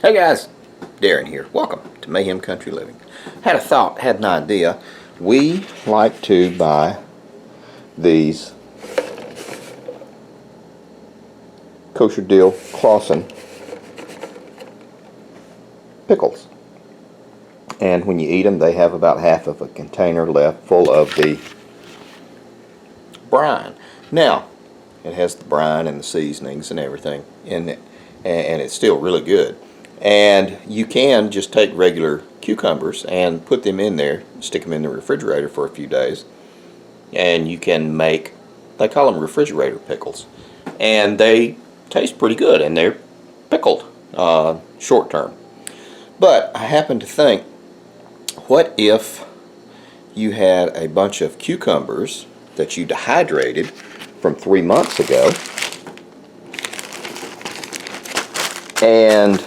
Hey guys, Darren here. Welcome to Mayhem Country Living. Had an idea. We like to buy these kosher dill Clausen pickles. And when you eat them, they have about half of a container left full of the brine. Now, it has the brine and the seasonings and everything in it, and it's still really good. And you can just take regular cucumbers and put them in there, stick them in the refrigerator for a few days, and you can make, they call them refrigerator pickles, and they taste pretty good, and they're pickled short term. But I happen to think, what if you had a bunch of cucumbers that you dehydrated from 3 months ago, and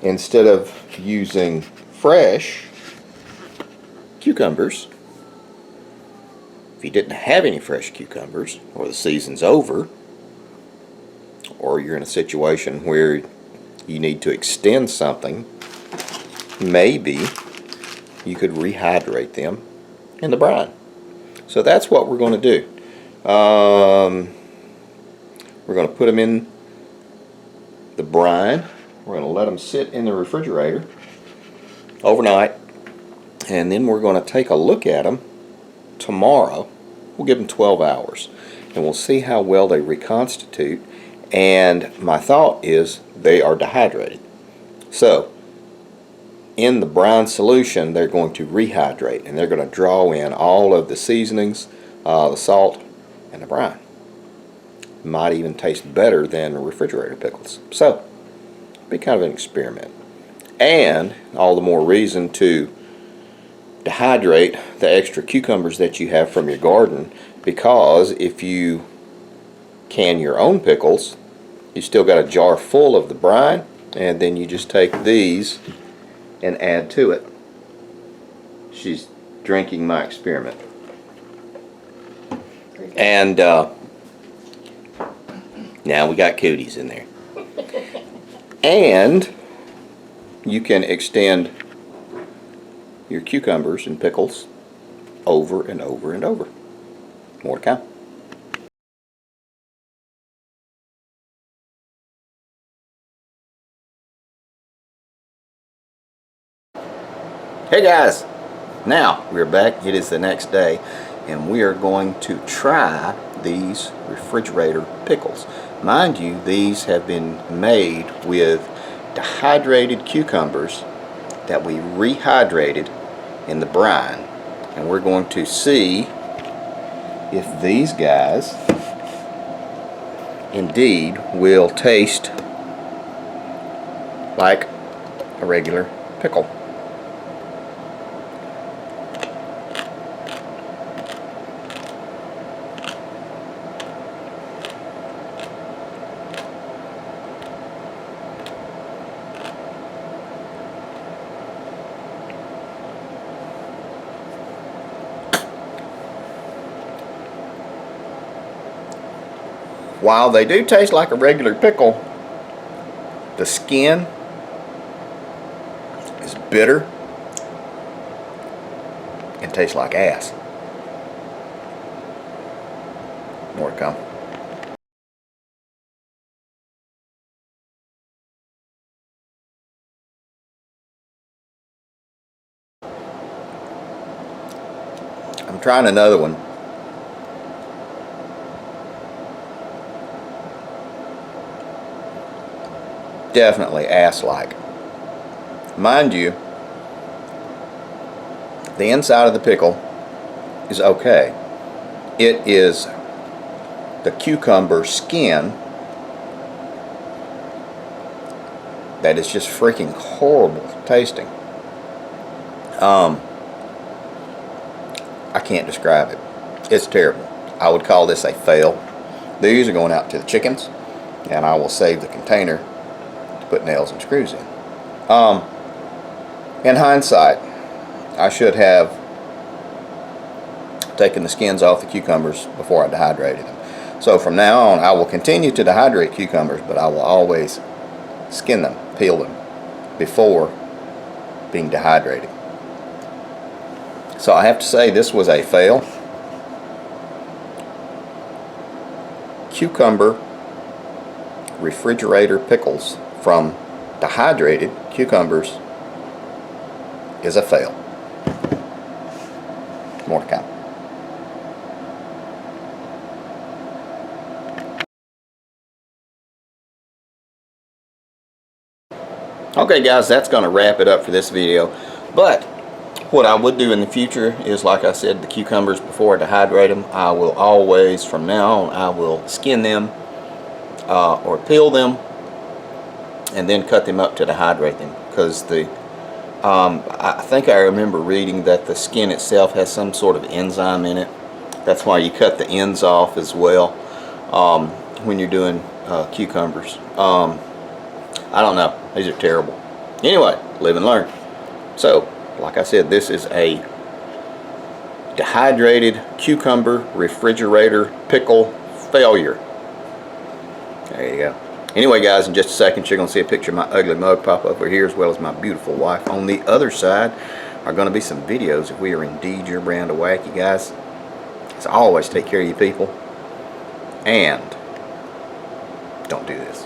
instead of using fresh cucumbers, if you didn't have any fresh cucumbers, or the season's over, or you're in a situation where you need to extend something, maybe you could rehydrate them in the brine. So that's what we're going to do. We're going to put them in the brine. We're going to let them sit in the refrigerator overnight, and then we're going to take a look at them tomorrow. We'll give them 12 hours, and we'll see how well they reconstitute. And my thought is they are dehydrated. So in the brine solution, they're going to rehydrate, and they're going to draw in all of the seasonings, the salt, and the brine. Might even taste better than the refrigerator pickles. So be kind of an experiment, and all the more reason to dehydrate the extra cucumbers that you have from your garden, because if you can your own pickles, you still got a jar full of the brine, and then you just take these and add to it. She's drinking my experiment. And now we got cooties in there. And you can extend your cucumbers and pickles over and over and over. More to come. Hey guys, now we're back. It is the next day, and we are going to try these refrigerator pickles. Mind you, these have been made with dehydrated cucumbers that we rehydrated in the brine, and we're going to see if these guys indeed will taste like a regular pickle. While they do taste like a regular pickle, the skin is bitter and tastes like ass. More to come. I'm trying another one. Definitely ass-like. Mind you, the inside of the pickle is okay. It is the cucumber skin that is just freaking horrible tasting. I can't describe it. It's terrible. I would call this a fail. These are going out to the chickens, and I will save the container to put nails and screws in. In hindsight, I should have taken the skins off the cucumbers before I dehydrated them. So from now on, I will continue to dehydrate cucumbers, but I will always skin them, peel them before being dehydrated. So I have to say this was a fail. Cucumber refrigerator pickles from dehydrated cucumbers is a fail. More to come. Okay guys, that's going to wrap it up for this video. But what I would do in the future is, like I said, the cucumbers, before I dehydrate them, I will always, from now on, I will skin them or peel them and then cut them up to dehydrate them, because the I think I remember reading that the skin itself has some sort of enzyme in it. That's why you cut the ends off as well when you're doing cucumbers. I don't know. These are terrible. Anyway, live and learn. So, like I said, this is a dehydrated cucumber refrigerator pickle failure. There you go. Anyway guys, in just a second you're going to see a picture of my ugly mug pop up over here, as well as my beautiful wife. On the other side are going to be some videos if we are indeed your brand of wacky, guys. As always, take care of you people, and don't do this.